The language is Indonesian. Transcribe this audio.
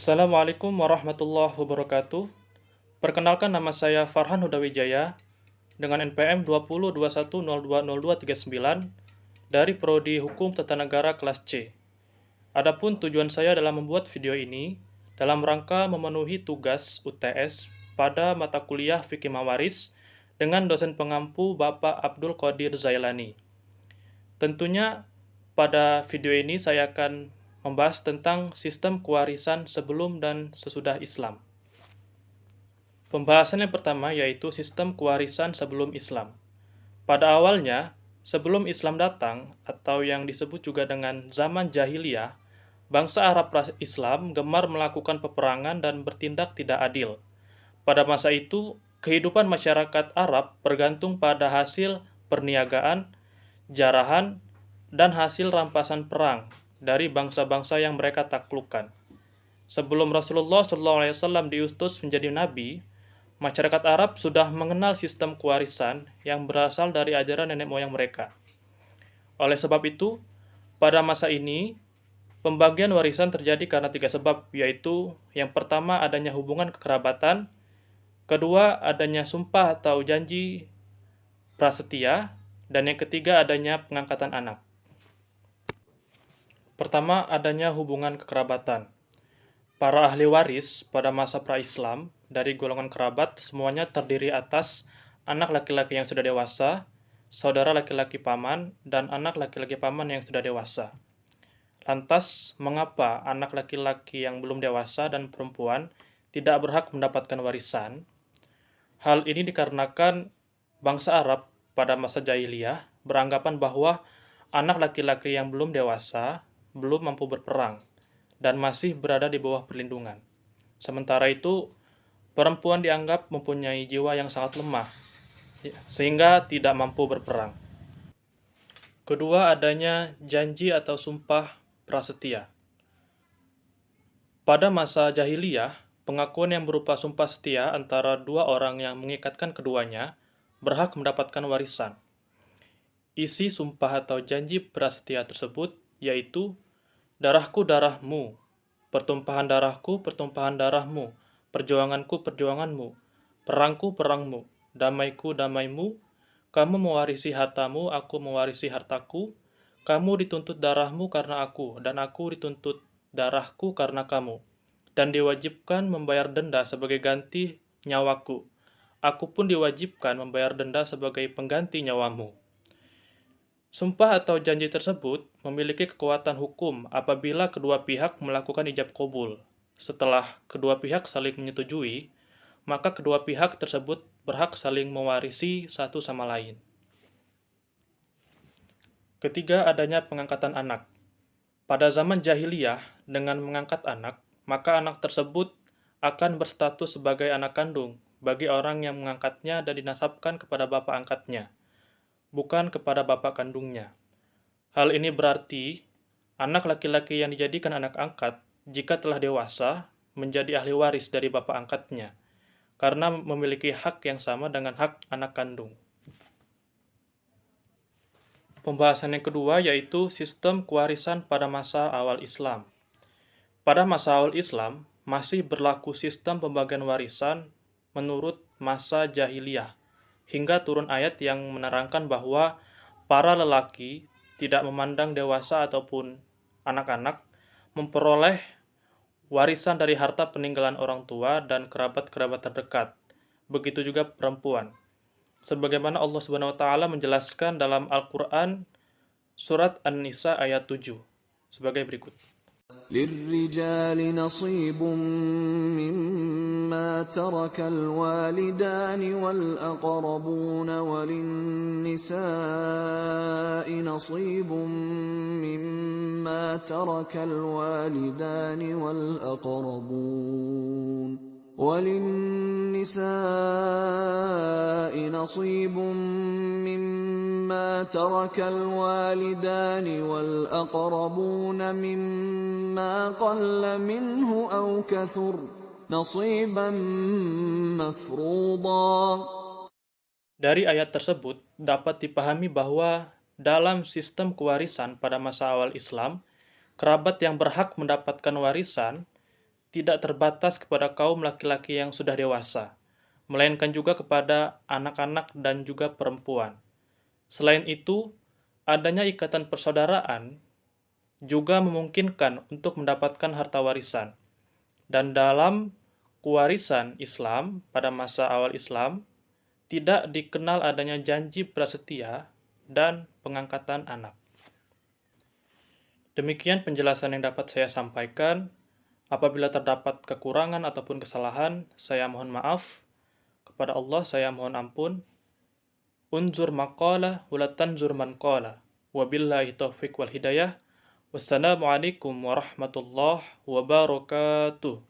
Assalamualaikum warahmatullahi wabarakatuh. Perkenalkan, nama saya Farhan Hudawijaya dengan NPM 2021020239 dari Prodi Hukum Tata Negara kelas C. Adapun tujuan saya dalam membuat video ini dalam rangka memenuhi tugas UTS pada mata kuliah Fikih Mawaris dengan dosen pengampu Bapak Abdul Qadir Zailani. Tentunya pada video ini saya akan membahas tentang sistem kewarisan sebelum dan sesudah Islam. Pembahasan yang pertama yaitu sistem kewarisan sebelum Islam. Pada awalnya, sebelum Islam datang atau yang disebut juga dengan zaman jahiliyah, bangsa Arab Islam gemar melakukan peperangan dan bertindak tidak adil. Pada masa itu, kehidupan masyarakat Arab bergantung pada hasil perniagaan, jarahan, dan hasil rampasan perang dari bangsa-bangsa yang mereka taklukkan. Sebelum Rasulullah SAW diutus menjadi nabi, masyarakat Arab sudah mengenal sistem kewarisan yang berasal dari ajaran nenek moyang mereka. Oleh sebab itu, pada masa ini, pembagian warisan terjadi karena tiga sebab, yaitu yang pertama adanya hubungan kekerabatan, kedua adanya sumpah atau janji prasetia, dan yang ketiga adanya pengangkatan anak. Pertama, adanya hubungan kekerabatan. Para ahli waris pada masa pra-Islam dari golongan kerabat semuanya terdiri atas anak laki-laki yang sudah dewasa, saudara laki-laki paman, dan anak laki-laki paman yang sudah dewasa. Lantas, mengapa anak laki-laki yang belum dewasa dan perempuan tidak berhak mendapatkan warisan? Hal ini dikarenakan bangsa Arab pada masa jahiliyah beranggapan bahwa anak laki-laki yang belum dewasa belum mampu berperang dan masih berada di bawah perlindungan. Sementara itu, perempuan dianggap mempunyai jiwa yang sangat lemah, sehingga tidak mampu berperang. Kedua, adanya janji atau sumpah prasetia. Pada masa jahiliyah, pengakuan yang berupa sumpah setia antara dua orang yang mengikatkan keduanya berhak mendapatkan warisan. Isi sumpah atau janji prasetia tersebut yaitu darahku darahmu, pertumpahan darahku pertumpahan darahmu, perjuanganku perjuanganmu, perangku perangmu, damaiku damaimu, kamu mewarisi hartamu, aku mewarisi hartaku, kamu dituntut darahmu karena aku, dan aku dituntut darahku karena kamu, dan diwajibkan membayar denda sebagai ganti nyawaku. Aku pun diwajibkan membayar denda sebagai pengganti nyawamu. Sumpah atau janji tersebut memiliki kekuatan hukum apabila kedua pihak melakukan ijab kabul. Setelah kedua pihak saling menyetujui, maka kedua pihak tersebut berhak saling mewarisi satu sama lain. Ketiga, adanya pengangkatan anak. Pada zaman jahiliyah, dengan mengangkat anak, maka anak tersebut akan berstatus sebagai anak kandung bagi orang yang mengangkatnya dan dinasabkan kepada bapak angkatnya, bukan kepada bapak kandungnya. Hal ini berarti anak laki-laki yang dijadikan anak angkat jika telah dewasa menjadi ahli waris dari bapak angkatnya, karena memiliki hak yang sama dengan hak anak kandung. Pembahasan yang kedua yaitu sistem kewarisan pada masa awal Islam. Pada masa awal Islam, masih berlaku sistem pembagian warisan menurut masa jahiliyah, hingga turun ayat yang menerangkan bahwa para lelaki tidak memandang dewasa ataupun anak-anak memperoleh warisan dari harta peninggalan orang tua dan kerabat-kerabat terdekat. Begitu juga perempuan. Sebagaimana Allah Subhanahu wa taala menjelaskan dalam Al-Qur'an surat An-Nisa ayat 7 sebagai berikut. للرجال نصيب مما ترك الوالدان والأقربون وللنساء نصيب مما ترك الوالدان والأقربون وللنساء نصيب مما ترك الوالدان والأقربون مما قل منه أو كثر نصيبا مفروضا. Dari ayat tersebut dapat dipahami bahwa dalam sistem kewarisan pada masa awal Islam, kerabat yang berhak mendapatkan warisan tidak terbatas kepada kaum laki-laki yang sudah dewasa, melainkan juga kepada anak-anak dan juga perempuan. Selain itu, adanya ikatan persaudaraan juga memungkinkan untuk mendapatkan harta warisan. Dan dalam kewarisan Islam pada masa awal Islam, tidak dikenal adanya janji prasetia dan pengangkatan anak. Demikian penjelasan yang dapat saya sampaikan. Apabila terdapat kekurangan ataupun kesalahan, saya mohon maaf. Kepada Allah saya mohon ampun. Unzur maqala wa la tanzur man qala. Wabillahi taufiq wal hidayah. Wassalamualaikum warahmatullahi wabarakatuh.